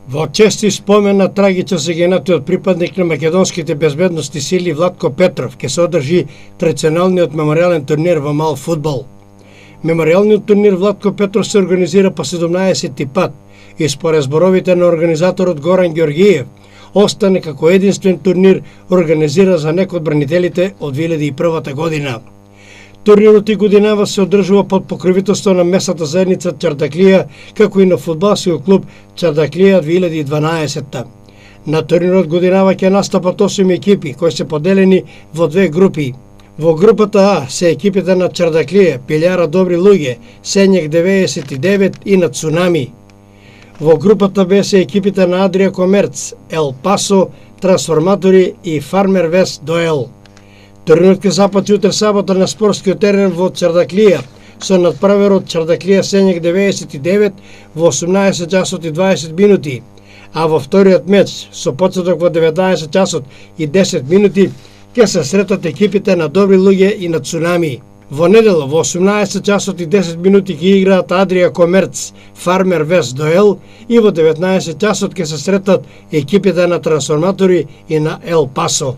Во чести спомен на трагично загинатиот припадник на македонските безбедности сили Владко Петров ќе се одржи традиционалниот меморијален турнир во мал фудбал. Меморијалниот турнир Владко Петров се организира по 17-ти пат и според зборовите на организаторот Горан Ѓорѓиев остане како единствен турнир организира за некои од бранителите од 2001 година. Турнирот и годинава се одржува под покровителство на местната заедница Чардаклија, како и на фудбалскиот клуб Чардаклија 2012. На турнирот годинава ќе настапат 8 екипи кои се поделени во две групи. Во групата А се екипите на Чардаклија, Пилјара Добри луѓе, Сењек 99 и на Цунами. Во групата Б се екипите на Адрија Комерц, Ел Пасо, Трансформатори и Фармер Вест Доел. Турнирот ќе започне утре сабота на спортскиот терен во Чардаклија со надправерот Чардаклија Сењек 99 во 18 часот и 20 минути, а во вториот меч со почеток во 19 часот и 10 минути ќе се сретат екипите на Добри луѓе и на Цунами. Во недела во 18 часот и 10 минути ќе играат Адрија Комерц, Фармер Вест Доел и во 19 часот ќе се сретат екипите на Трансформатори и на Ел Пасо.